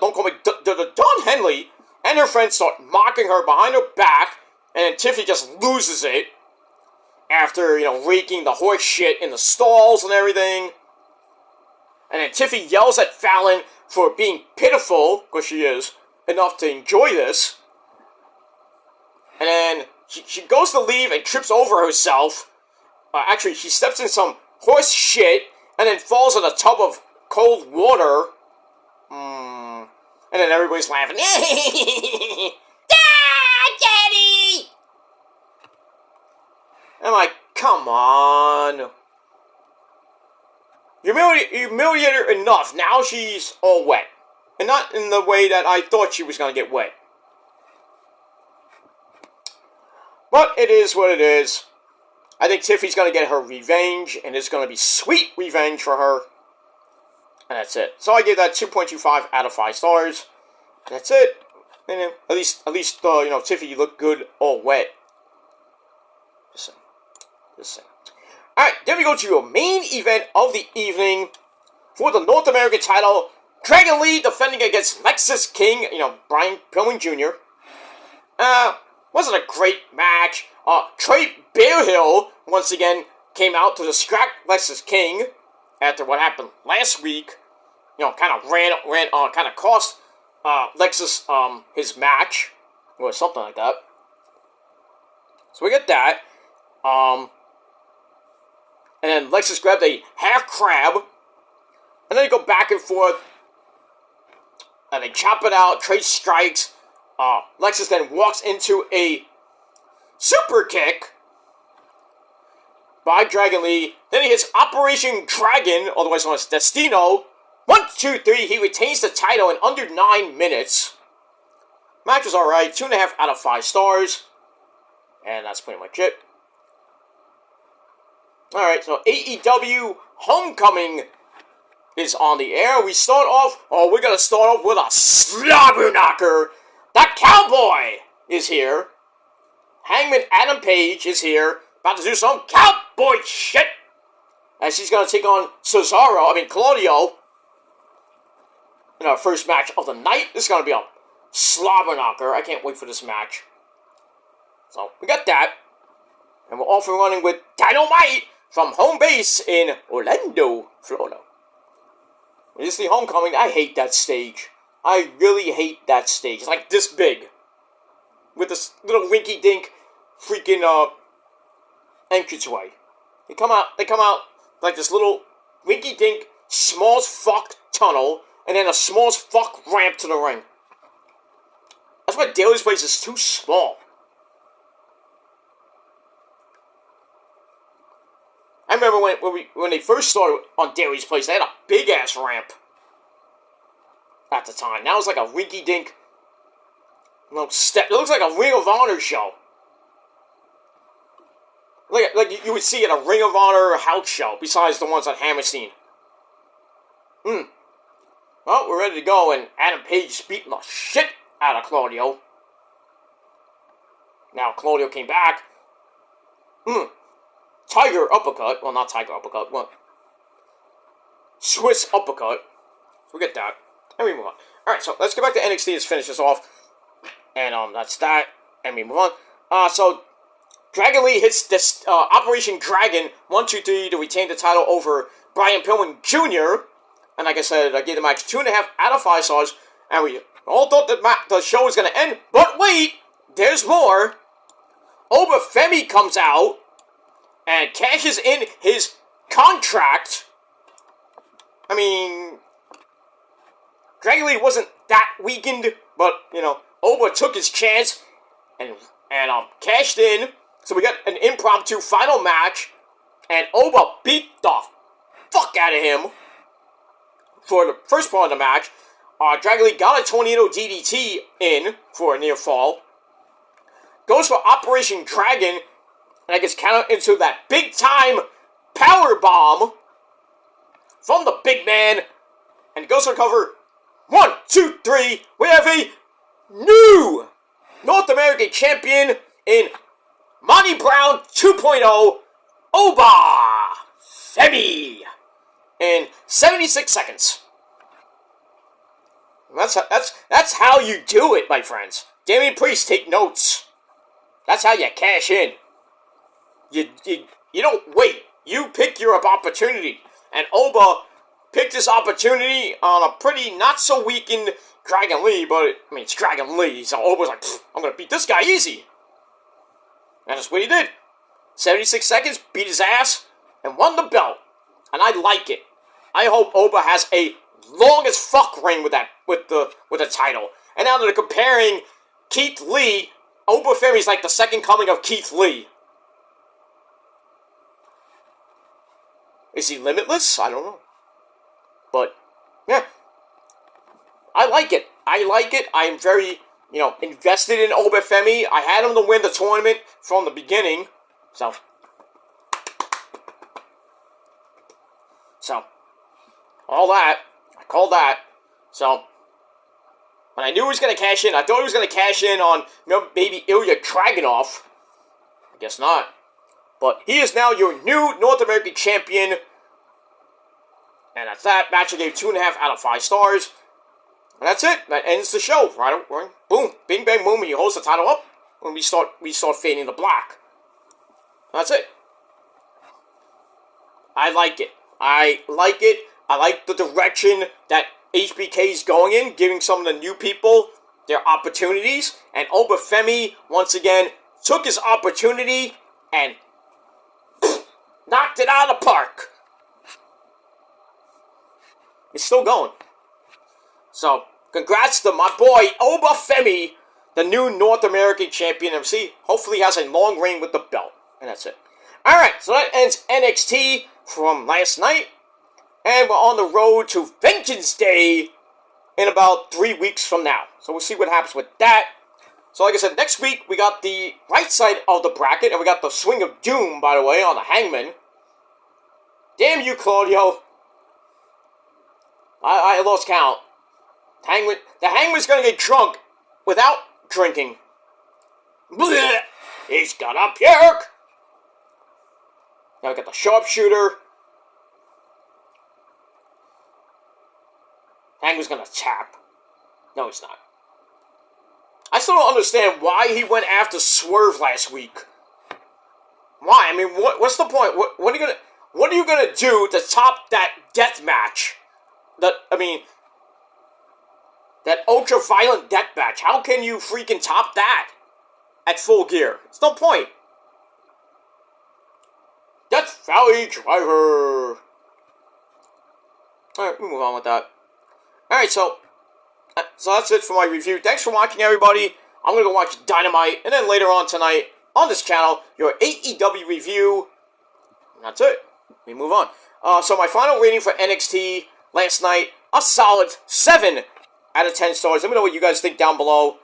don't call me Don Henley, and her friends start mocking her behind her back, and then Tiffy just loses it after, raking the horse shit in the stalls and everything. And then Tiffy yells at Fallon for being pitiful, because she is, enough to enjoy this. And then she goes to leave and trips over herself. Actually, she steps in some horse shit and then falls in a tub of cold water. And then everybody's laughing. Daddy! I'm like, come on. You humiliated her enough. Now she's all wet. And not in the way that I thought she was going to get wet. But it is what it is. I think Tiffy's going to get her revenge, and it's going to be sweet revenge for her. And that's it. So I gave that 2.25 out of 5 stars. And that's it. And at least, Tiffy looked good all wet. Just saying. Alright, then we go to your main event of the evening for the North American title. Dragon Lee defending against Lexis King, Brian Pillman Jr. Wasn't a great match. Trey Bearhill, once again, came out to distract Lexis King after what happened last week. Kind of cost Lexis his match, or something like that. So we get that. And then Lexis grabbed a half crab, and then they go back and forth, and they chop it out. Trey strikes. Lexis then walks into a super kick by Dragon Lee. Then he hits Operation Dragon, otherwise known as Destino. 1, 2, 3. He retains the title in under 9 minutes. Match was alright. 2.5 out of 5 stars. And that's pretty much it. Alright, so AEW Homecoming is on the air. We're going to start off with a slobber knocker. The Cowboy is here. Hangman Adam Page is here. About to do some cowboy shit. And she's going to take on Claudio. In our first match of the night. This is going to be a slobber knocker. I can't wait for this match. So, we got that. And we're off and running with Dynamite from home base in Orlando, Florida. This is the homecoming. I hate that stage. I really hate that stage. It's like this big. With this little rinky-dink freaking entranceway. They come out like this little rinky-dink, small as fuck tunnel, and then a small as fuck ramp to the ring. That's why Daily's Place is too small. I remember when they first started on Daily's Place, they had a big-ass ramp at the time. Now it's like a rinky-dink step. It looks like a Ring of Honor show. Like you would see at a Ring of Honor house show, besides the ones on Hammerstein. Well, we're ready to go, and Adam Page is beating the shit out of Claudio. Now Claudio came back. Tiger uppercut. Well, not Tiger uppercut. What? Swiss uppercut. Forget that. And we move on. Alright, so let's get back to NXT. Let's finish this off. And that's that. And we move on. So Dragon Lee hits this Operation Dragon 1, 2, 3 to retain the title over Brian Pillman Jr. And like I said, I gave the match 2.5 out of 5 stars. And we all thought the show was going to end. But wait! There's more. Oba Femi comes out and cashes in his contract. I mean, Dragon Lee wasn't that weakened, but, Oba took his chance and cashed in. So we got an impromptu final match, and Oba beat the fuck out of him for the first part of the match. Dragon Lee got a Tornado DDT in for a near fall. Goes for Operation Dragon, and I gets counted into that big time power bomb from the big man, and goes for cover. 1, 2, 3. We have a new North American champion in Monty Brown 2.0, Oba Femi, in 76 seconds. That's how you do it, my friends. Damian Priest, take notes. That's how you cash in. You don't wait. You pick your opportunity. And Oba picked this opportunity on a pretty not-so-weakened Dragon Lee, but, it's Dragon Lee, so Oba's like, I'm gonna beat this guy easy. And that's what he did. 76 seconds, beat his ass, and won the belt. And I like it. I hope Oba has a long as fuck reign with the title. And now they're comparing Keith Lee. Oba Femi's like the second coming of Keith Lee. Is he limitless? I don't know. But, yeah. I like it. I am very, invested in Oba Femi. I had him to win the tournament from the beginning. So, all that. I called that. So, when I knew he was going to cash in, I thought he was going to cash in on maybe Ilya Dragunov. I guess not. But he is now your new North American champion. And at that match, I gave 2.5 out of 5 stars. And that's it. That ends the show. Right? Boom. Bing, bang, boom. He holds the title up. When we start fading to black. That's it. I like it. I like the direction that HBK is going in, giving some of the new people their opportunities. And Oba Femi, once again, took his opportunity and knocked it out of the park. It's still going. So, congrats to my boy, Oba Femi, the new North American champion. MC, hopefully he has a long reign with the belt. And that's it. Alright, so that ends NXT from last night. And we're on the road to Vengeance Day in about 3 weeks from now. So we'll see what happens with that. So like I said, next week we got the right side of the bracket. And we got the Swing of Doom, by the way, on the Hangman. Damn you, Claudio. I lost count. The Hangman's gonna get drunk without drinking. Blech. He's gonna puke. Now we got the Sharpshooter. Hangman's gonna tap. No, he's not. I still don't understand why he went after Swerve last week. Why? I mean, what's the point? What are you gonna do to top that death match? That ultra violent death match. How can you freaking top that at Full Gear? It's no point. Death Valley Driver. Alright, we move on with that. Alright, so that's it for my review. Thanks for watching, everybody. I'm gonna go watch Dynamite, and then later on tonight, on this channel, your AEW review. And that's it. We move on. So my final rating for NXT last night, a solid 7 out of 10 stars. Let me know what you guys think down below.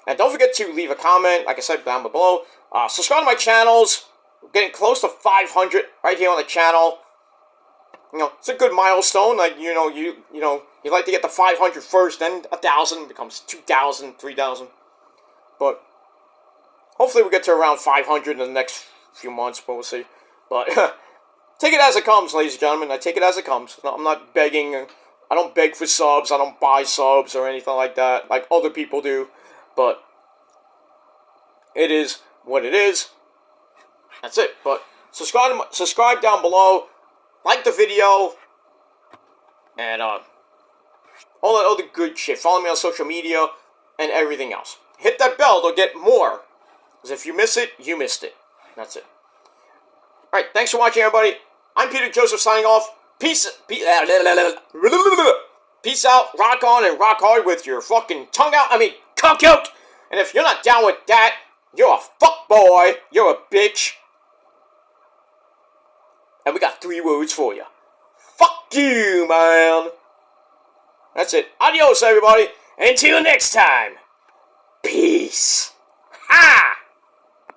And don't forget to leave a comment, like I said, down below. Subscribe to my channels. We're getting close to 500 right here on the channel. You know, it's a good milestone. Like, you like to get the 500 first, then 1,000 becomes 2,000, 3,000. But hopefully we get to around 500 in the next few months, but we'll see. But take it as it comes, ladies and gentlemen. I take it as it comes. I'm not begging. I don't beg for subs. I don't buy subs or anything like that, like other people do. But it is what it is. That's it. But subscribe down below. Like the video. And all that other good shit. Follow me on social media and everything else. Hit that bell to get more. Because if you miss it, you missed it. That's it. Alright, thanks for watching, everybody. I'm Peter Joseph signing off. Peace out, rock on, and rock hard with your fucking tongue out. Cock out. And if you're not down with that, you're a fuckboy. You're a bitch. And we got 3 words for you. Fuck you, man. That's it. Adios, everybody. Until next time. Peace. Ha!